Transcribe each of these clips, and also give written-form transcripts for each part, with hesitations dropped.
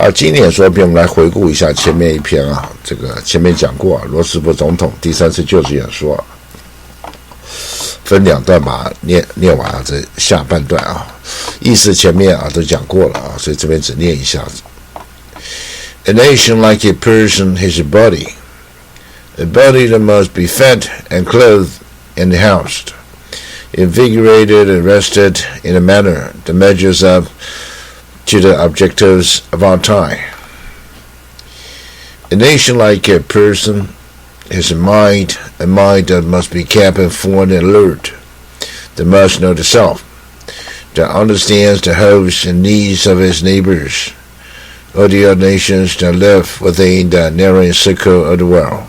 经典演说篇我们来回顾一下前面一篇这个前面讲过罗斯福总统第132集演说，分两段把它念完这下半段意思前面都讲过了所以这边只念一下子。A nation like a person has a body that must be fed and clothed and housed, invigorated and rested in a manner that measures up to the objectives of our time. A nation like a person has a mind that must be kept informed and alert, that must know the self, that understands the hopes and needs of its neighbors, or the other nations that live within the narrowing circle of the world.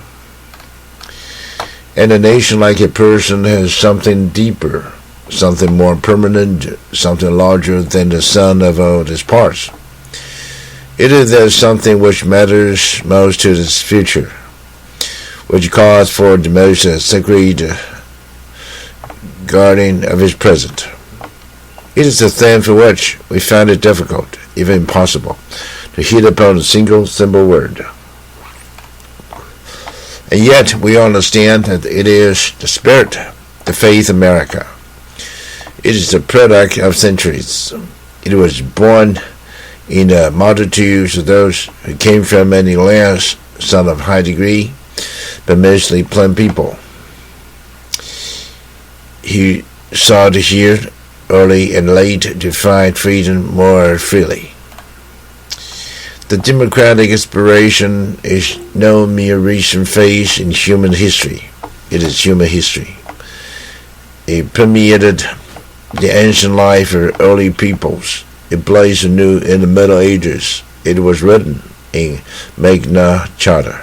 And a nation like a person has something deeper, something more permanent, something larger than the sum of all its parts. It is that something which matters most to its future, which calls for the most sacred guarding of its present. It is a thing for which we find it difficult, even impossible, to hit upon a single simple word. And yet we understand that it is the spirit, the faith of America. It is the product of centuries. It was born in the multitudes of those who came from many lands, some of high degree, but mostly plain people. He sought here early and late to find freedom more freely. The democratic aspiration is no mere recent phase in human history. It is human history. It permeated the ancient life of early peoples. It blazed anew in the Middle Ages. It was written in Magna Charta.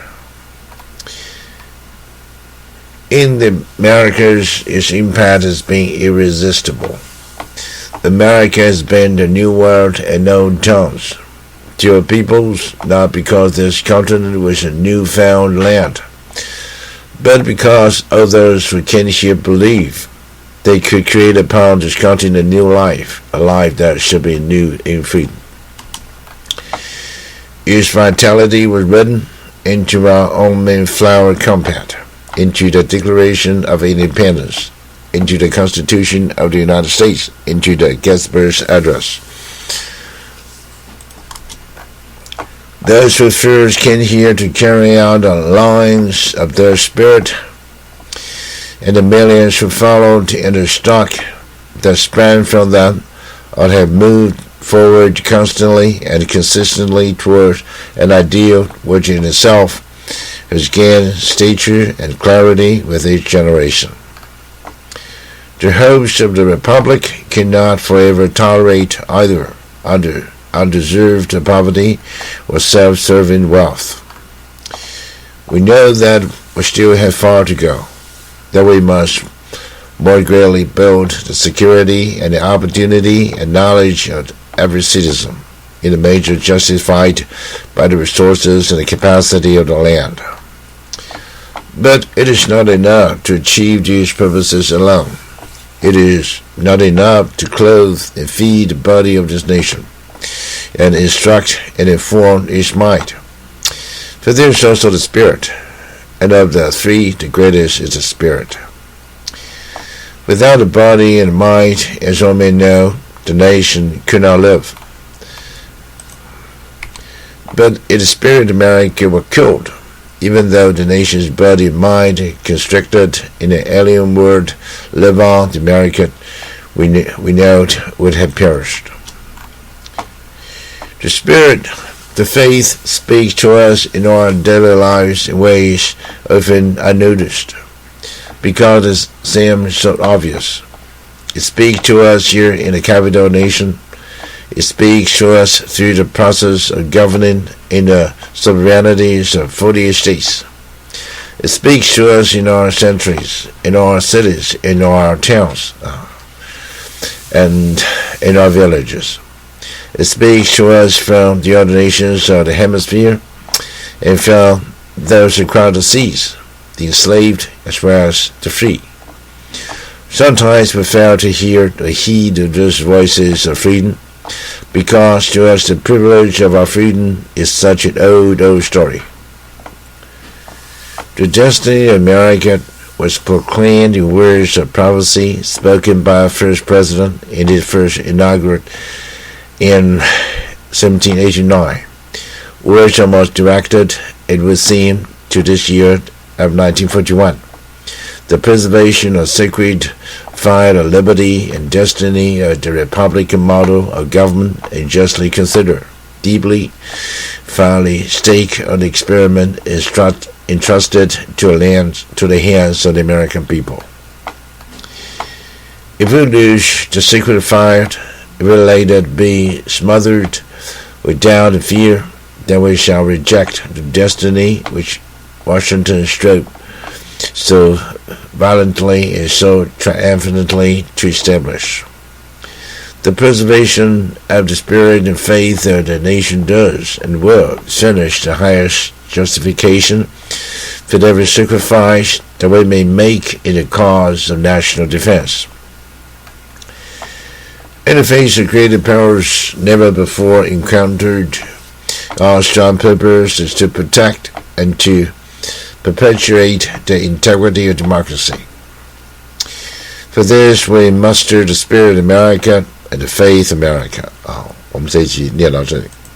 In the Americas, its impact has been irresistible. America has been the new world and known tongues to our peoples, not because this continent was a newfound land, but because others who kinship believe they could create upon this continent a new life, a life that should be new in freedom. Its vitality was written into our own Mayflower Compact, into the Declaration of Independence, into the Constitution of the United States, into the Gettysburg Address. Those who first came here to carry out the lines of their spirit, and the millions who followed in the stock that sprang from them, or have moved forward constantly and consistently toward an ideal which in itself has gained stature and clarity with each generation. The hopes of the Republic cannot forever tolerate either undeserved poverty or self-serving wealth. We know that we still have far to go, that we must more greatly build the security and the opportunity and knowledge of every citizen in a measure justified by the resources and the capacity of the land. But it is not enough to achieve these purposes alone. It is not enough to clothe and feed the body of this nation, and instruct and inform its mind. For there is also the spirit, and of the three the greatest is the spirit. Without the body and mind, as all men know, the nation could not live. But if the spirit of America were killed, even though the nation's body and mind constricted in an alien world live on, the America we know it would have perished. The spirit, the faith, speaks to us in our daily lives in ways often unnoticed, because it seems so obvious. It speaks to us here in the capital nation. It speaks to us through the process of governing in the sovereignties of 48 states. It speaks to us in our centuries, in our cities, in our towns, and in our villages. It speaks to us from the other nations of the hemisphere, and from those across the seas, the enslaved as well as the free. Sometimes we fail to hear the heed of those voices of freedom, because to us the privilege of our freedom is such an old story. The destiny of America was proclaimed in words of prophecy spoken by our first president in his first inauguration in 1789. Words almost directed, it would seem, to this year of 1941. The preservation of sacred fire of liberty and destiny of the Republican model of government is justly considered. Deeply, finally, stake of the experiment is entrusted to the hands of the American people. If we lose the sacred fire, if we let it be smothered with doubt and fear, then we shall reject the destiny which Washington strove so violently and so triumphantly to establish. The preservation of the spirit and faith of the nation does and will furnish the highest justification for every sacrifice that we may make in the cause of national defense. In the face of creative powers never before encountered, our strong purpose is to protect and to perpetuate the integrity of democracy. For this, we muster the spirit of America and the faith of America. 好，我们这一集念到这里。